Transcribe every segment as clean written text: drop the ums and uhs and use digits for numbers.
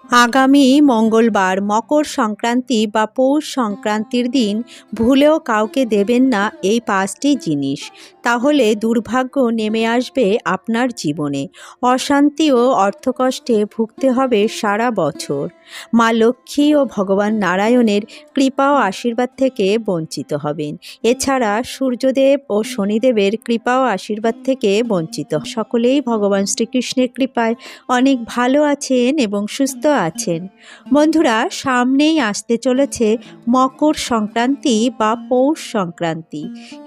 আগামী মঙ্গলবার মকর সংক্রান্তি বা পৌষ সংক্রান্তির দিন ভুলেও কাউকে দেবেন না এই 5টি জিনিস। তাহলে দুর্ভাগ্য নেমে আসবে আপনার জীবনে। অশান্তি ও অর্থকষ্টে ভুগতে হবে সারা বছর। মা লক্ষ্মী ও ভগবান নারায়ণের কৃপা ও আশীর্বাদ থেকে বঞ্চিত হবেন। এছাড়া সূর্যদেব ও শনিদেবের কৃপা ও আশীর্বাদ থেকে বঞ্চিত। সকলেই ভগবান শ্রীকৃষ্ণের কৃপায় অনেক ভালো আছেন এবং সুস্থ আছেন। বন্ধুরা, সামনেই আসতে চলেছে মকর সংক্রান্তি বা পৌষ সংক্রান্তি।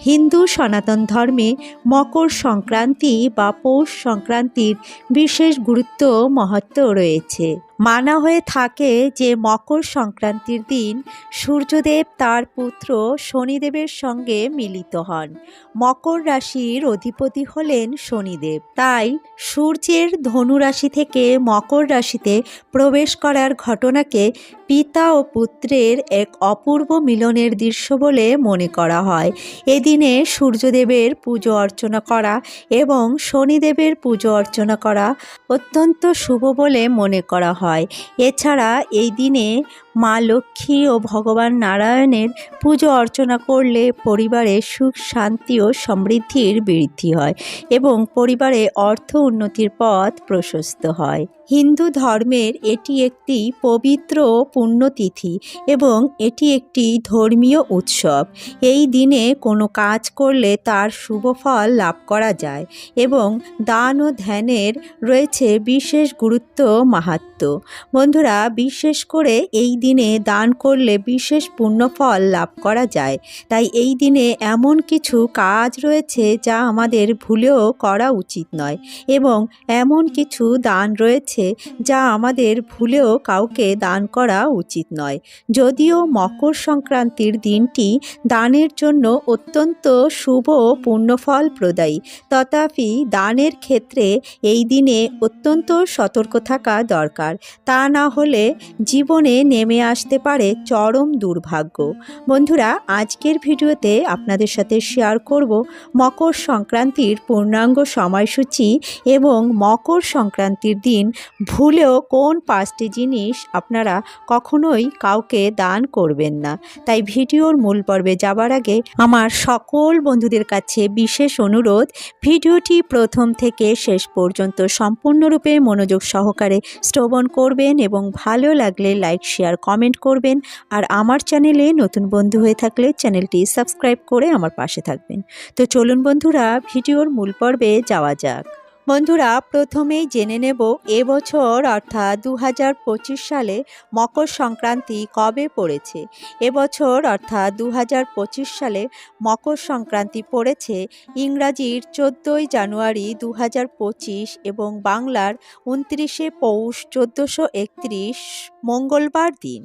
হিন্দু সনাতন ধর্মে মকর সংক্রান্তি বা পৌষ সংক্রান্তির বিশেষ গুরুত্ব মহত্ব রয়েছে। মানা হয়ে থাকে যে মকর সংক্রান্তির দিন সূর্যদেব তার পুত্র শনিদেবের সঙ্গে মিলিত হন। মকর রাশির অধিপতি হলেন শনিদেব। তাই সূর্যের ধনু রাশি থেকে মকর রাশিতে প্রবেশ করার ঘটনাকে পিতা ও পুত্রের এক অপূর্ব মিলনের দৃশ্য বলে মনে করা হয়। এদিনে সূর্যদেবের পুজো অর্চনা করা এবং শনিদেবের পুজো অর্চনা করা অত্যন্ত শুভ বলে মনে করা হয়। এছাড়া এই দিনে মা লক্ষ্মী ও ভগবান নারায়ণের পুজো অর্চনা করলে পরিবারে সুখ শান্তি ও সমৃদ্ধির বৃদ্ধি হয় এবং পরিবারে অর্থ উন্নতির পথ প্রশস্ত হয়। হিন্দু ধর্মের এটি একটি পবিত্র পুণ্যতিথি এবং এটি একটি ধর্মীয় উৎসব। এই দিনে কোনো কাজ করলে তার শুভ ফল লাভ করা যায় এবং দান ও ধ্যানের রয়েছে বিশেষ গুরুত্ব মাহাত্ম্য। বন্ধুরা, বিশেষ করে এই দিনে দান করলে বিশেষ পুণ্যফল লাভ করা যায়। তাই এই দিনে এমন কিছু কাজ রয়েছে যা আমাদের ভুলেও করা উচিত নয় এবং এমন কিছু দান রয়েছে যা আমাদের ভুলেও কাউকে দান করা উচিত নয়। যদিও মকর সংক্রান্তির দিনটি দানের জন্য অত্যন্ত শুভ পুণ্যফল প্রদায়ী, তথাপি দানের ক্ষেত্রে এই দিনে অত্যন্ত সতর্ক থাকা দরকার। তা না হলে জীবনে নেমে আসতে পারে চরম দুর্ভাগ্য। বন্ধুরা, আজকের ভিডিওতে আপনাদের সাথে শেয়ার করব মকর সংক্রান্তির পূর্ণাঙ্গ সময়সূচি এবং মকর সংক্রান্তির দিন ভুলেও কোন 5টি জিনিস আপনারা কখনোই কাউকে দান করবেন না। তাই ভিডিওর মূল পর্বে যাবার আগে আমার সকল বন্ধুদের কাছে বিশেষ অনুরোধ, ভিডিওটি প্রথম থেকে শেষ পর্যন্ত সম্পূর্ণরূপে মনোযোগ সহকারে শ্রবণ করবেন এবং ভালো লাগলে লাইক শেয়ার কমেন্ট করবেন। আর আমার চ্যানেলে নতুন বন্ধু হয়ে থাকলে চ্যানেলটি সাবস্ক্রাইব করে আমার পাশে থাকবেন। তো চলুন বন্ধুরা, ভিডিওর মূল পর্বে যাওয়া যাক। বন্ধুরা, প্রথমেই জেনে নেব এবছর অর্থাৎ 2025 সালে মকর সংক্রান্তি কবে পড়েছে। এবছর অর্থাৎ 2025 সালে মকর সংক্রান্তি পড়েছে ইংরাজির 14ই জানুয়ারি 2025 এবং বাংলার 29শে পৌষ 1431 মঙ্গলবার দিন।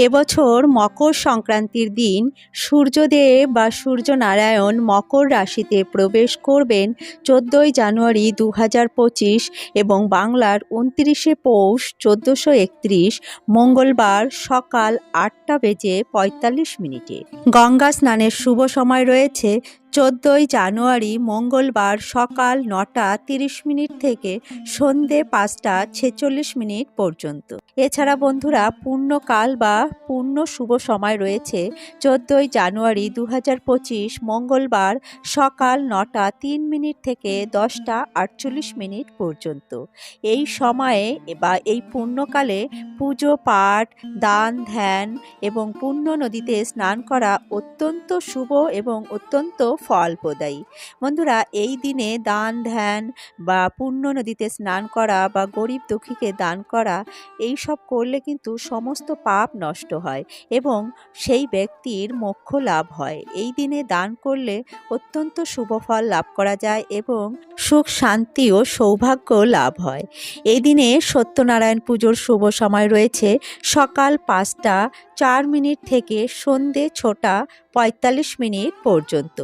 এবছর মকর সংক্রান্তির দিন সূর্যদেব বা সূর্যনারায়ণ মকর রাশিতে প্রবেশ করবেন 14ই জানুয়ারি 2025 এবং বাংলার 29শে পৌষ 1431 মঙ্গলবার সকাল 8:45 গঙ্গা স্নানের শুভ সময় রয়েছে 14ই জানুয়ারি মঙ্গলবার সকাল 9:30 থেকে সন্ধে 5:46 পর্যন্ত। এছাড়া বন্ধুরা, পূর্ণকাল বা পূর্ণ শুভ সময় রয়েছে 14ই জানুয়ারি 2025 মঙ্গলবার সকাল 9:03 থেকে 10:48 পর্যন্ত। এই সময়ে বা এই পুণ্যকালে পুজো পাঠ, দান ধ্যান এবং পুণ্য নদীতে স্নান করা অত্যন্ত শুভ এবং অত্যন্ত ফল প্রদায়ী। বন্ধুরা, এই দিনে দান ধ্যান বা পুণ্য নদীতে স্নান করা বা গরিব দুঃখীকে দান করা, এই সব করলে কিন্তু সমস্ত পাপ নষ্ট হয় এবং সেই ব্যক্তির মোক্ষ লাভ হয়। এই দিনে দান করলে অত্যন্ত শুভ ফল লাভ করা যায় এবং সুখ শান্তি ও সৌভাগ্য লাভ হয়। এই দিনে সত্যনারায়ণ পুজোর শুভ সময় রয়েছে সকাল 5:04 থেকে সন্ধে 6:45 পর্যন্ত।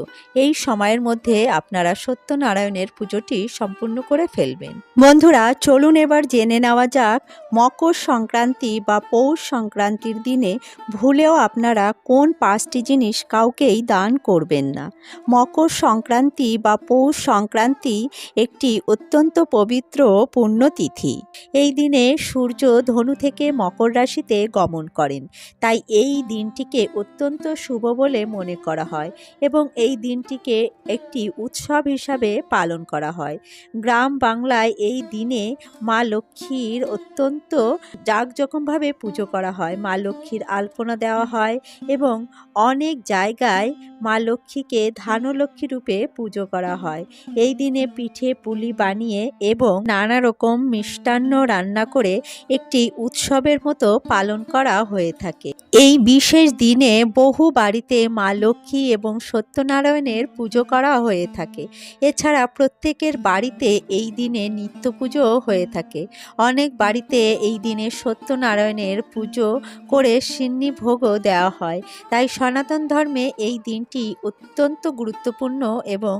এই সময়ের মধ্যে আপনারা সত্যনারায়ণের পুজোটি সম্পূর্ণ করে ফেলবেন। বন্ধুরা, চলুন এবার জেনে নেওয়া যাক মকর সংক্রান্তি বা পৌষ সংক্রান্তির দিনে ভুলেও আপনারা কোন 5টি জিনিস কাউকেই দান করবেন না। মকর সংক্রান্তি বা পৌষ সংক্রান্তি একটি অত্যন্ত পবিত্র পুণ্যতিথি। এই দিনে সূর্য ধনু থেকে মকর রাশিতে গমন করেন, তাই এই দিনটিকে অত্যন্ত শুভ বলে মনে করা হয় এবং এই দিনটিকে একটি উৎসব হিসাবে পালন করা হয়। গ্রাম বাংলায় এই দিনে মা লক্ষ্মীর অত্যন্ত জাঁকজমকভাবে পুজো করা হয়। মা লক্ষ্মীর আলপনা দেওয়া হয় এবং অনেক জায়গায় মা লক্ষ্মীকে ধানলক্ষ্মী রূপে পুজো করা হয়। এই দিনে পিঠে পুলি বানিয়ে এবং নানা রকম মিষ্টান্ন রান্না করে একটি উৎসবের মতো পালন করা হয়ে থাকে। এই বিশেষ দিনে বহু বাড়িতে মা লক্ষ্মী এবং সত্যনারায়ণের পুজো করা হয়ে থাকে। এছাড়া প্রত্যেকের বাড়িতে এই দিনে নিত্য পুজো হয়ে থাকে। অনেক বাড়িতে এই দিনে সত্যনারায়ণের পুজো করে সিন্নি ভোগও দেওয়া হয়। তাই সনাতন ধর্মে এই দিনটি অত্যন্ত গুরুত্বপূর্ণ এবং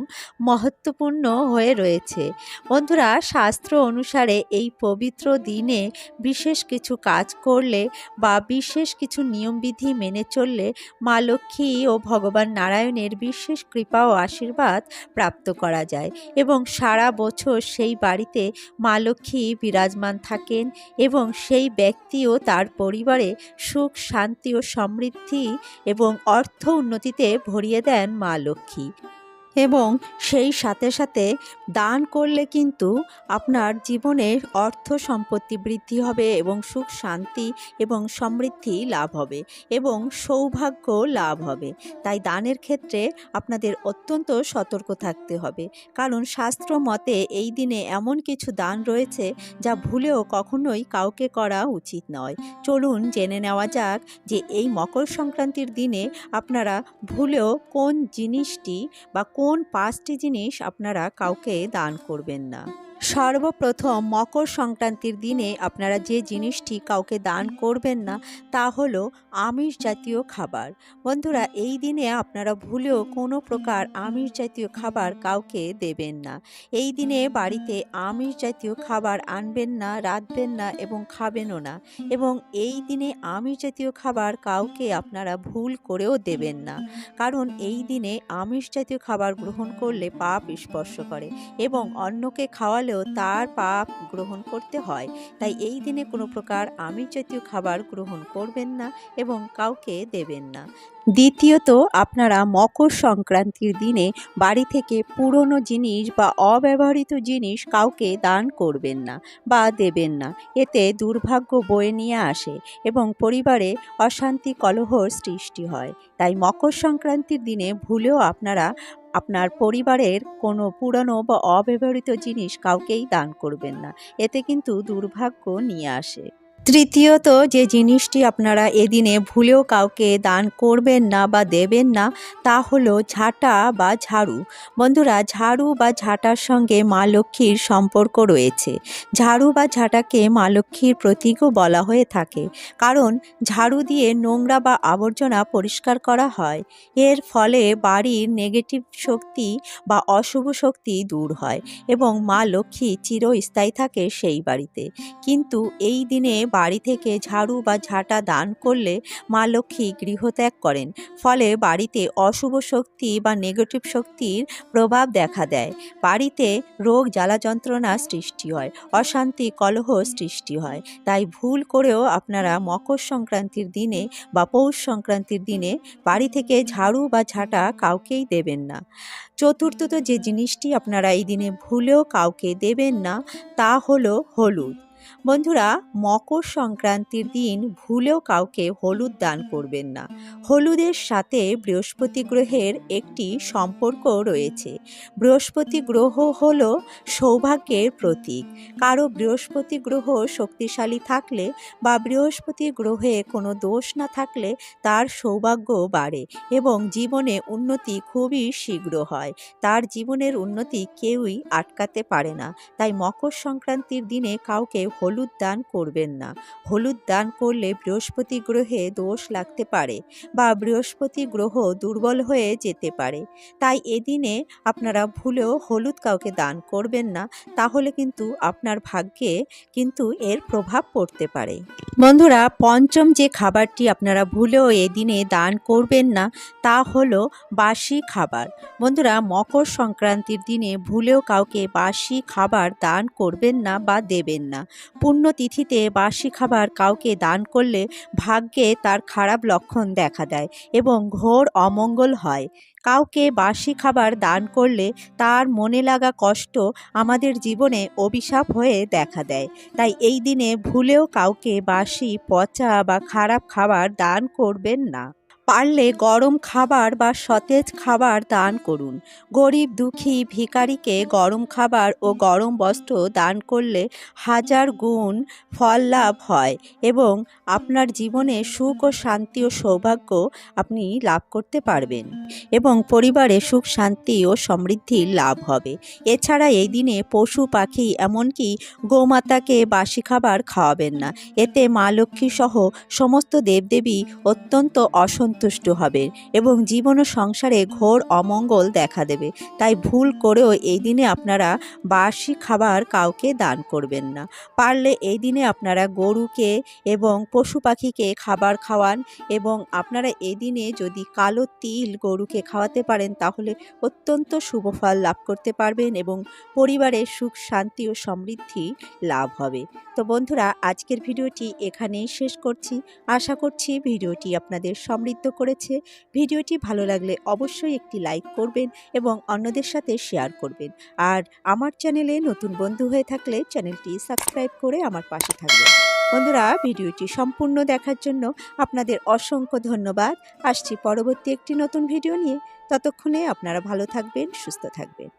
মহত্বপূর্ণ হয়ে রয়েছে। বন্ধুরা, শাস্ত্র অনুসারে এই পবিত্র দিনে বিশেষ কিছু কাজ করলে বা বিশেষ কিছু নিয়মবিধি মেনে চললে মা লক্ষ্মী ও ভগবান নারায়ণের বিশেষ কৃপা ও আশীর্বাদ প্রাপ্ত করা যায় এবং সারা বছর সেই বাড়িতে মা লক্ষ্মী বিরাজমান থাকেন এবং সেই ব্যক্তি ও তার পরিবারে সুখ শান্তি ও সমৃদ্ধি এবং অর্থ উন্নতিতে ভরিয়ে দেন মা লক্ষ্মী। এবং সেই সাথে সাথে দান করলে কিন্তু আপনার জীবনে অর্থ সম্পত্তি বৃদ্ধি হবে এবং সুখ শান্তি এবং সমৃদ্ধি লাভ হবে এবং সৌভাগ্য লাভ হবে। তাই দানের ক্ষেত্রে আপনাদের অত্যন্ত সতর্ক থাকতে হবে, কারণ শাস্ত্র মতে এই দিনে এমন কিছু দান রয়েছে যা ভুলেও কখনোই কাউকে করা উচিত নয়। চলুন জেনে নেওয়া যাক যে এই মকর সংক্রান্তির দিনে আপনারা ভুলেও কোন জিনিসটি বা কোন 5টি জিনিস আপনারা কাউকে দান করবেন না। সর্বপ্রথম মকর সংক্রান্তির দিনে আপনারা যে জিনিসটি কাউকে দান করবেন না তা হলো আমিষ জাতীয় খাবার। বন্ধুরা, এই দিনে আপনারা ভুলেও কোনো প্রকার আমিষ জাতীয় খাবার কাউকে দেবেন না। এই দিনে বাড়িতে আমিষ জাতীয় খাবার আনবেন না, রাঁধবেন না এবং খাবেনও না। এবং এই দিনে আমিষ জাতীয় খাবার কাউকে আপনারা ভুল করেও দেবেন না, কারণ এই দিনে আমিষ জাতীয় খাবার গ্রহণ করলে পাপ স্পর্শ করে এবং অন্যকে খাওয়ালেও তার পাপ গ্রহণ করতে হয়। তাই এই দিনে কোনো প্রকার আমিষ জাতীয় খাবার গ্রহণ করবেন না এবং কাউকে দেবেন না। দ্বিতীয়ত, আপনারা মকর সংক্রান্তির দিনে বাড়ি থেকে পুরনো জিনিস বা অব্যবহৃত জিনিস কাউকে দান করবেন না বা দেবেন না। এতে দুর্ভাগ্য বয়ে নিয়ে আসে এবং পরিবারে অশান্তি কলহর সৃষ্টি হয়। তাই মকর সংক্রান্তির দিনে ভুলেও আপনারা আপনার পরিবারের কোনো পুরনো বা অব্যবহৃত জিনিস কাউকেই দান করবেন না। এতে কিন্তু দুর্ভাগ্য নিয়ে আসে। তৃতীয়ত, যে জিনিসটি আপনারা এদিনে ভুলেও কাউকে দান করবেন না বা দেবেন না তা হলো ঝাঁটা বা ঝাড়ু। বন্ধুরা, ঝাড়ু বা ঝাঁটার সঙ্গে মা লক্ষ্মীর সম্পর্ক রয়েছে। ঝাড়ু বা ঝাঁটাকে মা লক্ষ্মীর প্রতীকও বলা হয়ে থাকে, কারণ ঝাড়ু দিয়ে নোংরা বা আবর্জনা পরিষ্কার করা হয়। এর ফলে বাড়ির নেগেটিভ শক্তি বা অশুভ শক্তি দূর হয় এবং মা লক্ষ্মী চিরস্থায়ী থাকে সেই বাড়িতে। কিন্তু এই দিনে বাড়ি থেকে ঝাড়ু বা ঝাঁটা দান করলে মা লক্ষ্মী গৃহত্যাগ করেন, ফলে বাড়িতে অশুভ শক্তি বা নেগেটিভ শক্তির প্রভাব দেখা দেয়। বাড়িতে রোগ জ্বালা যন্ত্রণা সৃষ্টি হয়, অশান্তি কলহ সৃষ্টি হয়। তাই ভুল করেও আপনারা মকর সংক্রান্তির দিনে বা পৌষ সংক্রান্তির দিনে বাড়ি থেকে ঝাড়ু বা ঝাঁটা কাউকেই দেবেন না। চতুর্থত, যে জিনিসটি আপনারা এই দিনে ভুলেও কাউকে দেবেন না তা হলো হলুদ। বন্ধুরা, মকর সংক্রান্তির দিন ভুলেও কাউকে হলুদ দান করবেন না। হলুদের সাথে বৃহস্পতি গ্রহের একটি সম্পর্ক রয়েছে। বৃহস্পতি গ্রহ হল সৌভাগ্যের প্রতীক। কারো বৃহস্পতি গ্রহ শক্তিশালী থাকলে বা বৃহস্পতি গ্রহে কোনো দোষ না থাকলে তার সৌভাগ্য বাড়ে এবং জীবনে উন্নতি খুবই শীঘ্র হয়। তার জীবনের উন্নতি কেউই আটকাতে পারে না। তাই মকর সংক্রান্তির দিনে কাউকে হলুদ দান করবেন না। হলুদ দান করলে বৃহস্পতি গ্রহে দোষ লাগতে পারে বা বৃহস্পতি গ্রহ দুর্বল হয়ে যেতে পারে। তাই এদিনে আপনারা ভুলেও হলুদ কাউকে দান করবেন না, তাহলে কিন্তু আপনার ভাগ্যে কিন্তু এর প্রভাব পড়তে পারে। বন্ধুরা, পঞ্চম যে খাবারটি আপনারা ভুলেও এদিনে দান করবেন না তা হলো বাসি খাবার। বন্ধুরা, মকর সংক্রান্তির দিনে ভুলেও কাউকে বাসি খাবার দান করবেন না বা দেবেন না। পুণ্যতিথিতে বাসি খাবার কাউকে দান করলে ভাগ্যে তার খারাপ লক্ষণ দেখা দেয় এবং ঘোর অমঙ্গল হয়। কাউকে বাসি খাবার দান করলে তার মনে লাগা কষ্ট আমাদের জীবনে অভিশাপ হয়ে দেখা দেয়। তাই এই দিনে ভুলেও কাউকে বাসি, পচা বা খারাপ খাবার দান করবেন না। পারলে গরম খাবার বা সতেজ খাবার দান করুন। গরিব দুঃখী ভিখারিকে গরম খাবার ও গরম বস্ত্র দান করলে হাজার গুণ ফল লাভ হয় এবং আপনার জীবনে সুখ ও শান্তি ও সৌভাগ্য আপনি লাভ করতে পারবেন এবং পরিবারে সুখ শান্তি ও সমৃদ্ধির লাভ হবে। এছাড়া এই দিনে পশু পাখি এমনকি গোমাতাকে বাসি খাবার খাওয়াবেন না। এতে মা লক্ষ্মী সহ সমস্ত দেবদেবী অত্যন্ত অসন্তুষ্ট হবেন এবং জীবন ও সংসারে ঘোর অমঙ্গল দেখা দেবে। তাই ভুল করেও এই দিনে আপনারা বাসি খাবার কাউকে দান করবেন না। পারলে এই দিনে আপনারা গরুকে এবং পশু পাখিকে খাবার খাওয়ান এবং আপনারা এই দিনে যদি কালো তিল গরুকে খাওয়াতে পারেন তাহলে অত্যন্ত শুভ ফল লাভ করতে পারবেন এবং পরিবারে সুখ শান্তি ও সমৃদ্ধি লাভ হবে। তো বন্ধুরা, আজকের ভিডিওটি এখানেই শেষ করছি। আশা করছি ভিডিওটি আপনাদের সমৃদ্ধ করেছে। ভিডিওটি ভালো লাগলে অবশ্যই একটি লাইক করবেন এবং অন্যদের সাথে শেয়ার করবেন। আর আমার চ্যানেলে নতুন বন্ধু হয়ে থাকলে চ্যানেলটি সাবস্ক্রাইব করে আমার পাশে থাকবেন। বন্ধুরা, ভিডিওটি সম্পূর্ণ দেখার জন্য আপনাদের অসংখ্য ধন্যবাদ। আসছি পরবর্তী একটি নতুন ভিডিও নিয়ে। ততক্ষণে আপনারা ভালো থাকবেন, সুস্থ থাকবেন।